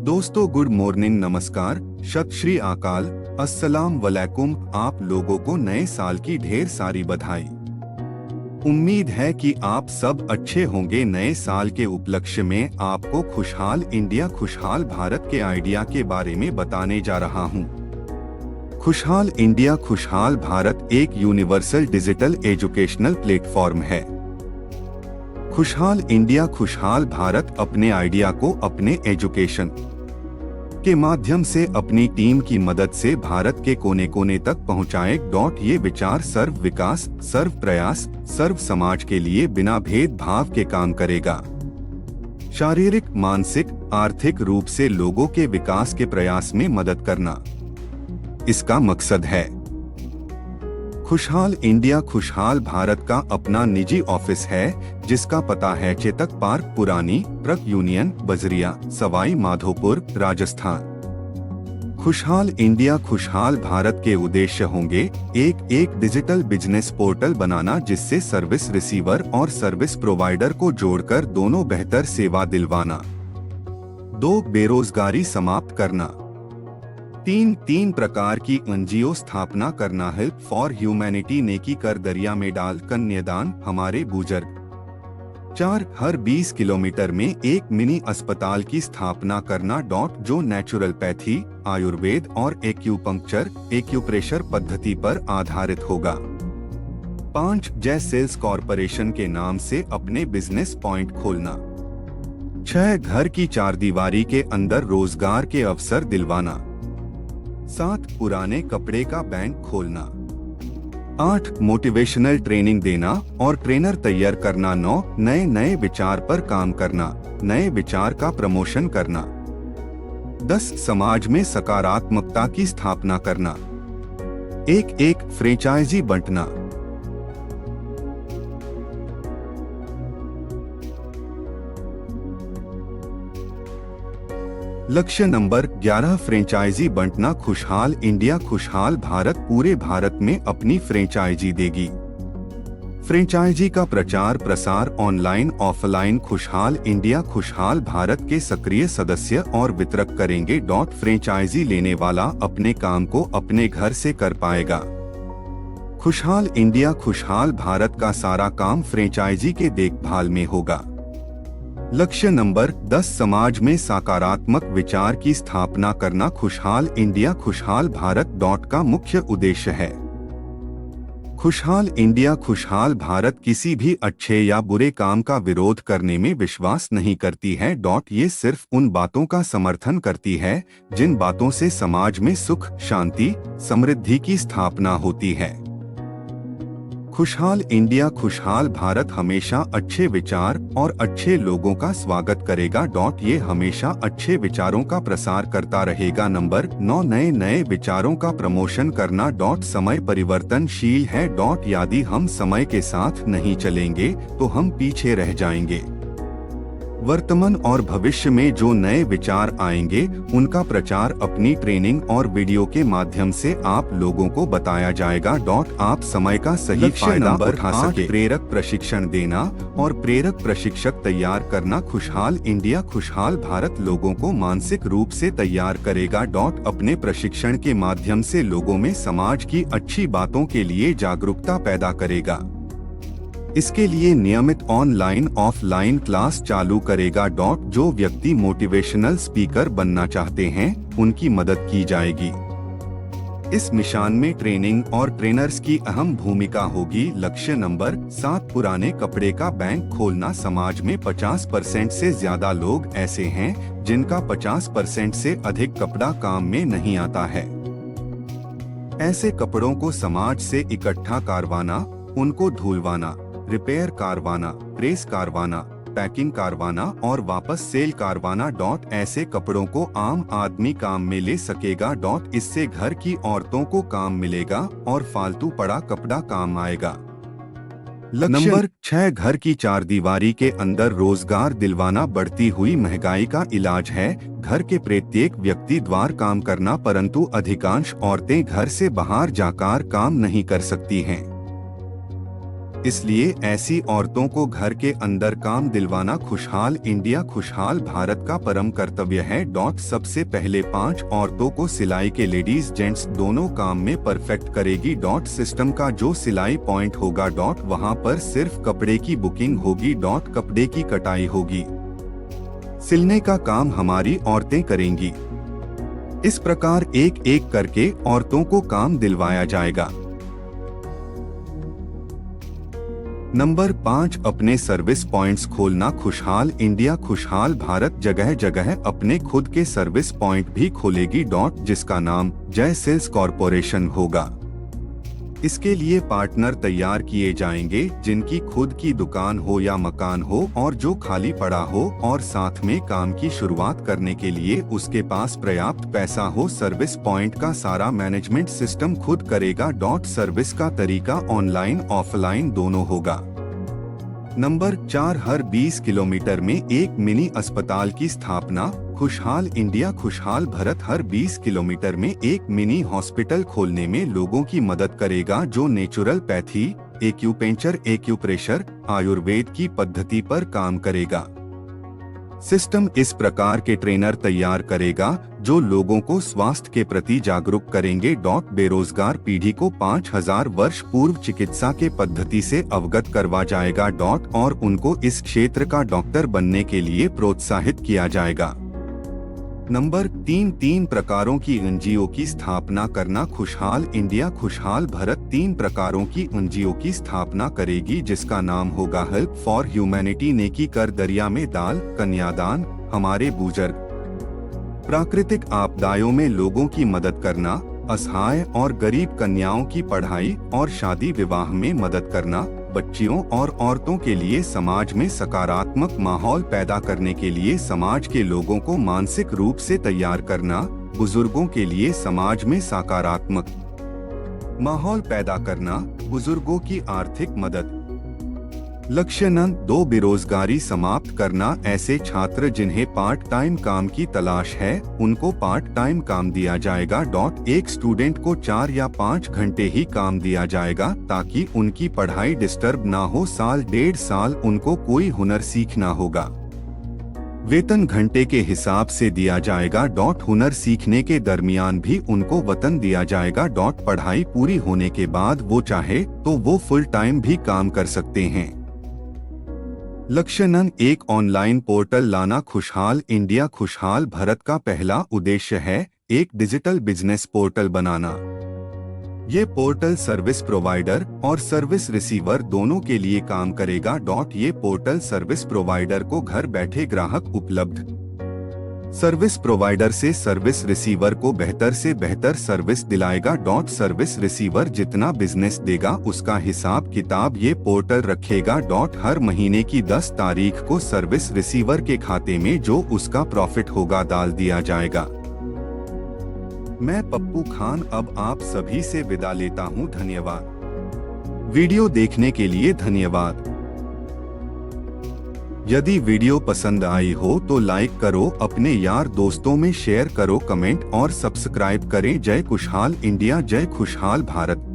दोस्तों, good morning, नमस्कार, सत श्री अकाल, अस्सलाम वालेकुम। आप लोगों को नए साल की ढेर सारी बधाई। उम्मीद है कि आप सब अच्छे होंगे। नए साल के उपलक्ष्य में आपको खुशहाल इंडिया खुशहाल भारत के आइडिया के बारे में बताने जा रहा हूं। खुशहाल इंडिया खुशहाल भारत एक यूनिवर्सल डिजिटल एजुकेशनल प्लेटफॉर्म है। खुशहाल इंडिया खुशहाल भारत अपने आइडिया को अपने एजुकेशन के माध्यम से अपनी टीम की मदद से भारत के कोने कोने तक पहुंचाए। ये विचार सर्व विकास, सर्व प्रयास, सर्व समाज के लिए बिना भेदभाव के काम करेगा। शारीरिक, मानसिक, आर्थिक रूप से लोगों के विकास के प्रयास में मदद करना इसका मकसद है। खुशहाल इंडिया खुशहाल भारत का अपना निजी ऑफिस है, जिसका पता है चेतक पार्क, पुरानी ट्रक यूनियन, बजरिया, सवाई माधोपुर, राजस्थान। खुशहाल इंडिया खुशहाल भारत के उद्देश्य होंगे: एक डिजिटल बिजनेस पोर्टल बनाना, जिससे सर्विस रिसीवर और सर्विस प्रोवाइडर को जोड़कर दोनों बेहतर सेवा दिलवाना। 2 बेरोजगारी समाप्त करना। 3 प्रकार की एनजीओ स्थापना करना। हेल्प फॉर ह्यूमैनिटी, नेकी कर दरिया में डाल, कन्यादान, हमारे बुजुर्ग। 4 हर 20 किलोमीटर में एक मिनी अस्पताल की स्थापना करना। जो नेचुरोपैथी, आयुर्वेद और एक्यूपंक्चर, एक्यूप्रेशर पद्धति पर आधारित होगा। 5 जय सेल्स कॉरपोरेशन के नाम से अपने बिजनेस पॉइंट खोलना। 6 घर की चारदीवारी के अंदर रोजगार के अवसर दिलवाना। 7 पुराने कपड़े का बैंक खोलना। 8 मोटिवेशनल ट्रेनिंग देना और ट्रेनर तैयार करना। 9 नए विचार पर काम करना, नए विचार का प्रमोशन करना। 10 समाज में सकारात्मकता की स्थापना करना। 1 फ्रेंचाइजी बंटना। लक्ष्य नंबर 11 फ्रेंचाइजी बंटना। खुशहाल इंडिया खुशहाल भारत पूरे भारत में अपनी फ्रेंचाइजी देगी। फ्रेंचाइजी का प्रचार प्रसार ऑनलाइन ऑफलाइन खुशहाल इंडिया खुशहाल भारत के सक्रिय सदस्य और वितरक करेंगे। फ्रेंचाइजी लेने वाला अपने काम को अपने घर से कर पाएगा। खुशहाल इंडिया खुशहाल भारत का सारा काम फ्रेंचाइजी के देखभाल में होगा। लक्ष्य नंबर 10 समाज में सकारात्मक विचार की स्थापना करना। खुशहाल इंडिया खुशहाल भारत का मुख्य उद्देश्य है। खुशहाल इंडिया खुशहाल भारत किसी भी अच्छे या बुरे काम का विरोध करने में विश्वास नहीं करती है। ये सिर्फ उन बातों का समर्थन करती है जिन बातों से समाज में सुख, शांति, समृद्धि की स्थापना होती है। खुशहाल इंडिया खुशहाल भारत हमेशा अच्छे विचार और अच्छे लोगों का स्वागत करेगा। ये हमेशा अच्छे विचारों का प्रसार करता रहेगा। नंबर 9 नए विचारों का प्रमोशन करना। समय परिवर्तनशील है। यदि हम समय के साथ नहीं चलेंगे तो हम पीछे रह जाएंगे। वर्तमान और भविष्य में जो नए विचार आएंगे उनका प्रचार अपनी ट्रेनिंग और वीडियो के माध्यम से आप लोगों को बताया जाएगा। आप समय का सही फायदा उठा सके। प्रेरक प्रशिक्षण देना और प्रेरक प्रशिक्षक तैयार करना। खुशहाल इंडिया खुशहाल भारत लोगों को मानसिक रूप से तैयार करेगा। अपने प्रशिक्षण के माध्यम से लोगों में समाज की अच्छी बातों के लिए जागरूकता पैदा करेगा। इसके लिए नियमित ऑनलाइन ऑफलाइन क्लास चालू करेगा। जो व्यक्ति मोटिवेशनल स्पीकर बनना चाहते हैं उनकी मदद की जाएगी। इस मिशन में ट्रेनिंग और ट्रेनर्स की अहम भूमिका होगी। लक्ष्य नंबर 7 पुराने कपड़े का बैंक खोलना। समाज में 50% से ज्यादा लोग ऐसे हैं जिनका 50% से अधिक कपड़ा काम में नहीं आता है। ऐसे कपड़ों को समाज से इकट्ठा करवाना, उनको धुलवाना, रिपेयर करवाना, प्रेस करवाना, पैकिंग करवाना और वापस सेल करवाना। ऐसे कपड़ों को आम आदमी काम में ले सकेगा। इससे घर की औरतों को काम मिलेगा और फालतू पड़ा कपड़ा काम आएगा। नंबर 6 घर की चारदीवारी के अंदर रोजगार दिलवाना। बढ़ती हुई महंगाई का इलाज है घर के प्रत्येक व्यक्ति द्वारा काम करना, परंतु अधिकांश औरतें घर से बाहर जाकर काम नहीं कर सकती हैं। इसलिए ऐसी औरतों को घर के अंदर काम दिलवाना खुशहाल इंडिया खुशहाल भारत का परम कर्तव्य है। सबसे पहले 5 औरतों को सिलाई के लेडीज जेंट्स दोनों काम में परफेक्ट करेगी। सिस्टम का जो सिलाई पॉइंट होगा वहां पर सिर्फ कपड़े की बुकिंग होगी। कपड़े की कटाई होगी, सिलने का काम हमारी औरतें करेंगी। इस प्रकार एक एक करके औरतों को काम दिलवाया जाएगा। नंबर 5, अपने सर्विस पॉइंट्स खोलना खुशहाल इंडिया खुशहाल भारत जगह जगह अपने खुद के सर्विस पॉइंट भी खोलेगी। जिसका नाम जय सेल्स कॉरपोरेशन होगा। इसके लिए पार्टनर तैयार किए जाएंगे जिनकी खुद की दुकान हो या मकान हो और जो खाली पड़ा हो और साथ में काम की शुरुआत करने के लिए उसके पास पर्याप्त पैसा हो। सर्विस पॉइंट का सारा मैनेजमेंट सिस्टम खुद करेगा। सर्विस का तरीका ऑनलाइन ऑफलाइन दोनों होगा। नंबर 4, हर 20 किलोमीटर में एक मिनी अस्पताल की स्थापना खुशहाल इंडिया खुशहाल भारत हर 20 किलोमीटर में एक मिनी हॉस्पिटल खोलने में लोगों की मदद करेगा जो नेचुरोपैथी, एक्यूपेंचर, एक्यूप्रेशर, आयुर्वेद की पद्धति पर काम करेगा। सिस्टम इस प्रकार के ट्रेनर तैयार करेगा जो लोगों को स्वास्थ्य के प्रति जागरूक करेंगे। बेरोजगार पीढ़ी को 5000 वर्ष पूर्व चिकित्सा के पद्धति से अवगत करवा जाएगा। और उनको इस क्षेत्र का डॉक्टर बनने के लिए प्रोत्साहित किया जाएगा। नंबर 3 प्रकारों की एनजीओ की स्थापना करना खुशहाल इंडिया खुशहाल भारत 3 प्रकारों की एनजीओ की स्थापना करेगी जिसका नाम होगा हेल्प फॉर ह्यूमैनिटी, नेकी कर दरिया में डाल, कन्यादान, हमारे बुजुर्ग, प्राकृतिक आपदाओं में लोगों की मदद करना, असहाय और गरीब कन्याओं की पढ़ाई और शादी विवाह में मदद करना, बच्चियों और औरतों के लिए समाज में सकारात्मक माहौल पैदा करने के लिए समाज के लोगों को मानसिक रूप से तैयार करना, बुजुर्गों के लिए समाज में सकारात्मक माहौल पैदा करना, बुजुर्गों की आर्थिक मदद। लक्ष्य नंबर 2, बेरोजगारी समाप्त करना। ऐसे छात्र जिन्हें पार्ट टाइम काम की तलाश है उनको पार्ट टाइम काम दिया जाएगा। एक स्टूडेंट को 4 या 5 घंटे ही काम दिया जाएगा ताकि उनकी पढ़ाई डिस्टर्ब ना हो। साल 1.5 साल उनको कोई हुनर सीखना होगा। वेतन घंटे के हिसाब से दिया जाएगा। हुनर सीखने के दरमियान भी उनको वेतन दिया जाएगा। पढ़ाई पूरी होने के बाद वो चाहे तो वो फुल टाइम भी काम कर सकते हैं। लक्ष्य नंबर 1, ऑनलाइन पोर्टल लाना खुशहाल इंडिया खुशहाल भारत का पहला उद्देश्य है एक डिजिटल बिजनेस पोर्टल बनाना। ये पोर्टल सर्विस प्रोवाइडर और सर्विस रिसीवर दोनों के लिए काम करेगा। ये पोर्टल सर्विस प्रोवाइडर को घर बैठे ग्राहक उपलब्ध, सर्विस प्रोवाइडर से सर्विस रिसीवर को बेहतर से बेहतर सर्विस दिलाएगा। सर्विस रिसीवर जितना बिजनेस देगा उसका हिसाब किताब ये पोर्टल रखेगा। हर महीने की 10 तारीख को सर्विस रिसीवर के खाते में जो उसका प्रॉफिट होगा डाल दिया जाएगा। मैं पप्पू खान अब आप सभी से विदा लेता हूँ। धन्यवाद। वीडियो देखने के लिए धन्यवाद। यदि वीडियो पसंद आई हो तो लाइक करो, अपने यार दोस्तों में शेयर करो, कमेंट और सब्सक्राइब करें। जय खुशहाल इंडिया, जय खुशहाल भारत।